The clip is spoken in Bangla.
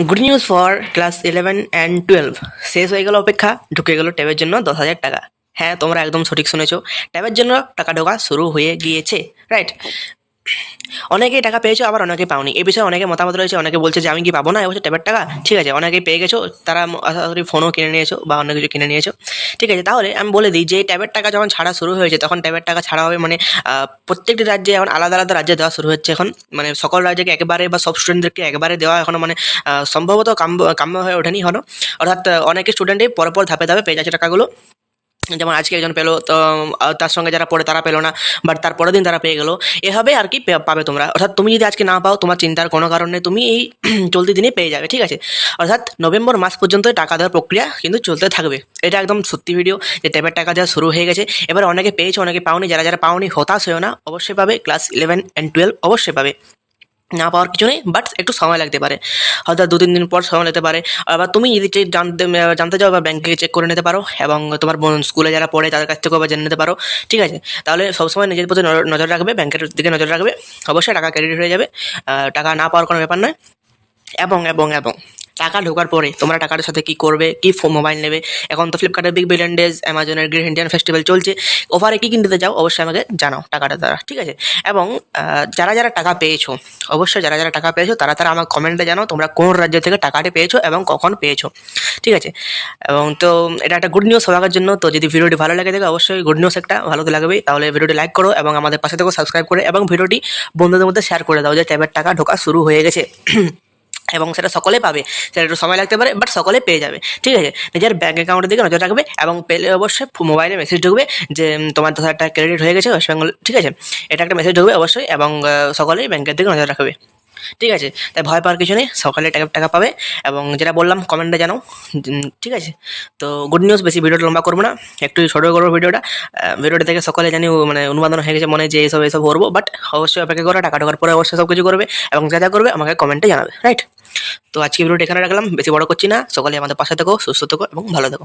Good news for class 11 and 12। শেষ হয়ে গেল অপেক্ষা, ঢুকে গেল ট্যাবের জন্য 10,000 টাকা। হ্যাঁ, তোমরা একদম সঠিক শুনেছো, ট্যাবের জন্য টাকা ঢোকা শুরু হয়ে গিয়েছে, রাইট? অনেকেই টাকা পেয়েছো, আবার অনেকে পাওনি। এই বিষয়ে অনেকে মতামত রয়েছে, অনেকে বলছে যে আমি কি পাবো না এবছর ট্যাবের টাকা। ঠিক আছে, অনেকেই পেয়ে গেছো, তারা আশা করি ফোনও কিনে নিয়েছো বা অন্য কিছু কিনে নিয়েছো। ঠিক আছে, তাহলে আমি বলে দিই যে ট্যাবের টাকা যখন ছাড়া শুরু হয়েছে, তখন ট্যাবের টাকা ছাড়া হবে মানে প্রত্যেকটি রাজ্যে এখন আলাদা আলাদা রাজ্যে দেওয়া শুরু হচ্ছে এখন। মানে সকল রাজ্যকে একেবারে বা সব স্টুডেন্টদেরকে একবারে দেওয়া এখনো মানে সম্ভবত কাম্য হয়ে ওঠেনি হলো। অর্থাৎ অনেকে স্টুডেন্টই পরপর ধাপে ধাপে পেয়ে যাচ্ছে টাকাগুলো। যেমন আজকে একজন পেলো, তো তার সঙ্গে যারা পড়ে তারা পেলো না, বাট তার পরের দিন তারা পেয়ে গেলো। এভাবে আর কি পাবে তোমরা। অর্থাৎ তুমি যদি আজকে না পাও, তোমার চিন্তার কোনো কারণ নেই, তুমি এই চলতি দিনে পেয়ে যাবে, ঠিক আছে? অর্থাৎ নভেম্বর মাস পর্যন্ত টাকা দেওয়ার প্রক্রিয়া কিন্তু চলতে থাকবে। এটা একদম সত্যি ভিডিও যে ট্যাবের টাকা দেওয়া শুরু হয়ে গেছে। এবার অনেকে পেয়েছে, অনেকে পাওনি। যারা যারা পাওনি হতাশ হয়েও না, অবশ্যই পাবে। ক্লাস 11 অ্যান্ড 12 অবশ্যই পাবে। না পাওয়ার কিছু নেই, বাট একটু সময় লাগতে পারে, হয়তো 2-3 দিন পর সময় লাগতে পারে। আবার তুমি যদি জানতে চাও বা ব্যাংকে চেক করে নিতে পারো, এবং তোমার স্কুলে যারা পড়ে তাদের কাছ থেকেও জেনে নিতে পারো, ঠিক আছে? তাহলে সবসময় নিজের প্রতি নজর রাখবে, ব্যাংকের দিকে নজর রাখবে, অবশ্যই টাকা ক্রেডিট হয়ে যাবে। টাকা না পাওয়ার কোনো ব্যাপার নয়। এবং এবং এবং টাকা ঢোকার পরে তোমরা টাকাটার সাথে কী করবে, কী মোবাইল নেবে? এখন তো ফ্লিপকার্টের বিগ বিলিয়ন ডেজ, অ্যামাজনের গ্রেট ইন্ডিয়ান ফেস্টিভ্যাল চলছে। অফারে কী কিনতে চাও অবশ্যই আমাকে জানাও টাকাটা দ্বারা, ঠিক আছে? এবং যারা যারা টাকা পেয়েছো, অবশ্যই যারা যারা টাকা পেয়েছো তারা তারা আমার কমেন্টে জানাও তোমরা কোন রাজ্য থেকে টাকাটি পেয়েছো এবং কখন পেয়েছো, ঠিক আছে? এবং তো এটা একটা গুড নিউজ সবার জন্য। তো যদি ভিডিওটি ভালো লাগে থাকে, অবশ্যই গুড নিউজ একটা ভালো তো লাগবেই। তাহলে ভিডিওটি লাইক করো এবং আমাদের পাশে থেকেও সাবস্ক্রাইব করে, এবং ভিডিওটি বন্ধুদের মধ্যে শেয়ার করে দাও যে ট্যাবের টাকা ঢোকা শুরু হয়ে গেছে। এবং সেটা সকলে পাবে, সেটা একটু সময় লাগতে পারে, বাট সকলে পেয়ে যাবে, ঠিক আছে? নিজের ব্যাঙ্ক অ্যাকাউন্টের দিকে নজর রাখবে, এবং পেলে অবশ্যই মোবাইলে মেসেজ ঢুকবে যে তোমার 10,000 টাকা ক্রেডিট হয়ে গেছে ওয়েস্ট বেঙ্গল, ঠিক আছে? এটা একটা মেসেজ ঢুকবে অবশ্যই, এবং সকলেই ব্যাংকের দিকে নজর রাখবে, ঠিক আছে? তাই ভয় পাওয়ার কিছু নেই, সকালে টাকা টাকা পাবে। এবং যেটা বললাম কমেন্টে জানাও, ঠিক আছে? তো গুড নিউজ, বেশি ভিডিওটা লম্বা করবো না, একটু ছোটো করবো ভিডিওটা। ভিডিওটা থেকে সকলে জানি মানে অনুমোদন হয়ে গেছে মনে যে এসব করবো, বাট অবশ্যই অপেক্ষা করে টাকা ঢোকার পরে অবশ্যই সব কিছু করবে, এবং যা যা করবে আমাকে কমেন্টে জানাবে, রাইট? তো আজকে ভিডিওটা এখানে রাখলাম, বেশি বড় করছি না। সকলে আমাদের পাশে থেকো, সুস্থ থেকো এবং ভালো থেকো।